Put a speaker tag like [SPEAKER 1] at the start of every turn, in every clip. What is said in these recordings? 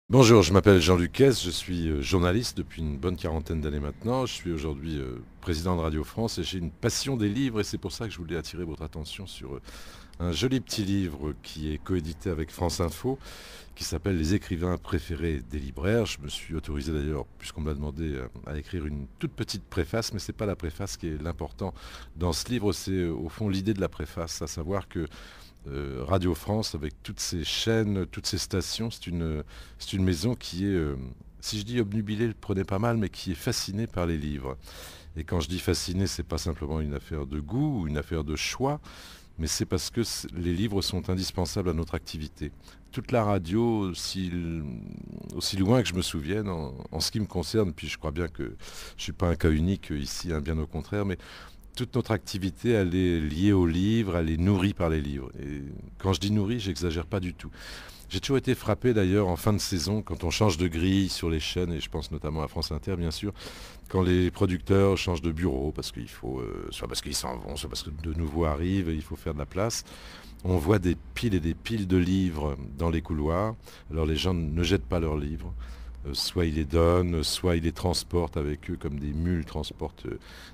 [SPEAKER 1] Bonjour, je m'appelle Jean-Luc Hess, je suis journaliste depuis une bonne quarantaine d'années maintenant. Je suis aujourd'hui président de Radio France et j'ai une passion des livres et c'est pour ça que je voulais attirer votre attention sur un joli petit livre qui est coédité avec France Info qui s'appelle Les écrivains préférés des libraires. Je me suis autorisé d'ailleurs, puisqu'on me l'a demandé, à écrire une toute petite préface, mais ce n'est pas la préface qui est l'important dans ce livre, c'est au fond l'idée de la préface, à savoir que Radio France, avec toutes ces chaînes, toutes ces stations, c'est une maison qui est, si je dis obnubilée, le prenez pas mal, mais qui est fascinée par les livres. Et quand je dis fascinée, c'est pas simplement une affaire de goût ou une affaire de choix, mais c'est parce que les livres sont indispensables à notre activité. Toute la radio, aussi loin que je me souvienne, en ce qui me concerne, puis je crois bien que je ne suis pas un cas unique ici, hein, bien au contraire, mais toute notre activité, elle est liée aux livres, elle est nourrie par les livres. Et quand je dis nourrie, j'exagère pas du tout. J'ai toujours été frappé d'ailleurs en fin de saison, quand on change de grille sur les chaînes, et je pense notamment à France Inter bien sûr, quand les producteurs changent de bureau, parce qu'il faut, soit parce qu'ils s'en vont, soit parce que de nouveaux arrivent et il faut faire de la place. On voit des piles et des piles de livres dans les couloirs. Alors les gens ne jettent pas leurs livres. Soit ils les donnent, soit ils les transportent avec eux comme des mules transportent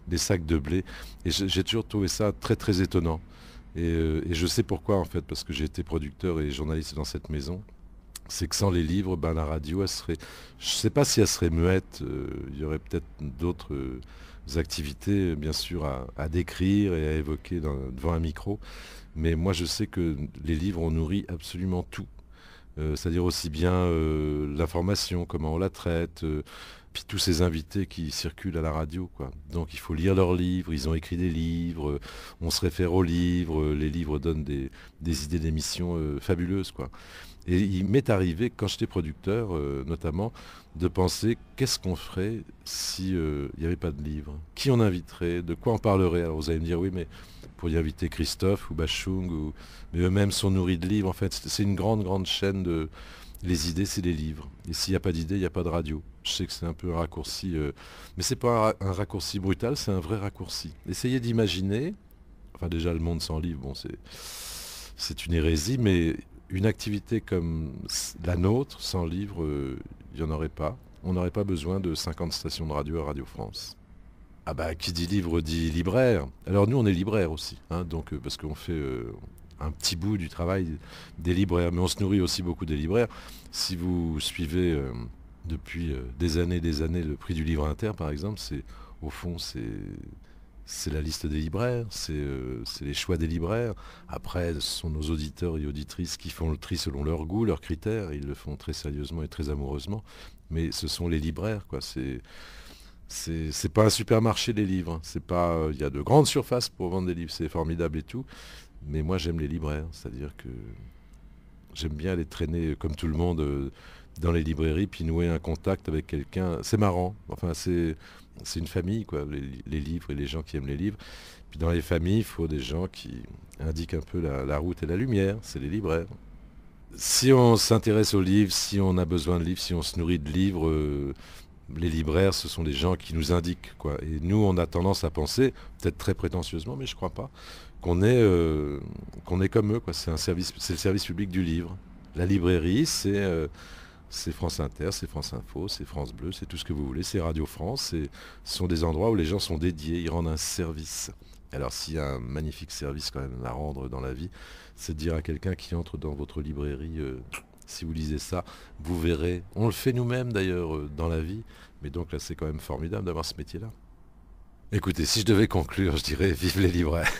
[SPEAKER 1] des sacs de blé. Et j'ai toujours trouvé ça très très étonnant. Et je sais pourquoi en fait, parce que j'ai été producteur et journaliste dans cette maison. C'est que sans les livres, ben, la radio, elle serait, je ne sais pas si elle serait muette, il y aurait peut-être d'autres activités, bien sûr, à décrire et à évoquer devant un micro. Mais moi, je sais que les livres ont nourri absolument tout. C'est-à-dire aussi bien l'information, comment on la traite, puis tous ces invités qui circulent à la radio, quoi. Donc il faut lire leurs livres, ils ont écrit des livres, on se réfère aux livres, les livres donnent des idées d'émissions fabuleuses, quoi. Et il m'est arrivé, quand j'étais producteur notamment, de penser qu'est-ce qu'on ferait si il n'y avait pas de livres. Qui on inviterait, de quoi on parlerait. Alors vous allez me dire oui, mais pour y inviter Christophe ou Bachung, mais eux-mêmes sont nourris de livres. En fait, c'est une grande, grande chaîne de... Les idées, c'est les livres. Et s'il n'y a pas d'idées, il n'y a pas de radio. Je sais que c'est un peu un raccourci, mais c'est pas un raccourci brutal, c'est un vrai raccourci. Essayez d'imaginer, enfin déjà le monde sans livres, bon c'est une hérésie, mais une activité comme la nôtre, sans livres, il n'y en aurait pas. On n'aurait pas besoin de 50 stations de radio à Radio France. Ah bah qui dit livre dit libraire. Alors nous on est libraire aussi, hein, donc parce qu'on fait un petit bout du travail des libraires, mais on se nourrit aussi beaucoup des libraires. Si vous suivez depuis des années le prix du livre inter par exemple, c'est au fond c'est la liste des libraires, c'est les choix des libraires. Après, ce sont nos auditeurs et auditrices qui font le tri selon leur goût, leurs critères. Ils le font très sérieusement et très amoureusement. Mais ce sont les libraires, quoi. C'est pas un supermarché les livres. C'est pas. Il y a de grandes surfaces pour vendre des livres, c'est formidable et tout. Mais moi, j'aime les libraires. C'est-à-dire que j'aime bien aller traîner comme tout le monde dans les librairies, puis nouer un contact avec quelqu'un. C'est marrant. Enfin, c'est une famille, quoi, les livres et les gens qui aiment les livres. Puis dans les familles, il faut des gens qui indiquent un peu la route et la lumière. C'est les libraires. Si on s'intéresse aux livres, si on a besoin de livres, si on se nourrit de livres, les libraires, ce sont des gens qui nous indiquent, quoi. Et nous, on a tendance à penser, peut-être très prétentieusement, mais je crois pas, qu'on est comme eux, quoi. C'est un service, c'est le service public du livre. La librairie, c'est France Inter, c'est France Info, c'est France Bleu, c'est tout ce que vous voulez, c'est Radio France. Ce sont des endroits où les gens sont dédiés, ils rendent un service. Alors s'il y a un magnifique service quand même à rendre dans la vie, c'est de dire à quelqu'un qui entre dans votre librairie, si vous lisez ça, vous verrez. On le fait nous-mêmes d'ailleurs dans la vie, mais donc là c'est quand même formidable d'avoir ce métier-là. Écoutez, si je devais conclure, je dirais vive les libraires.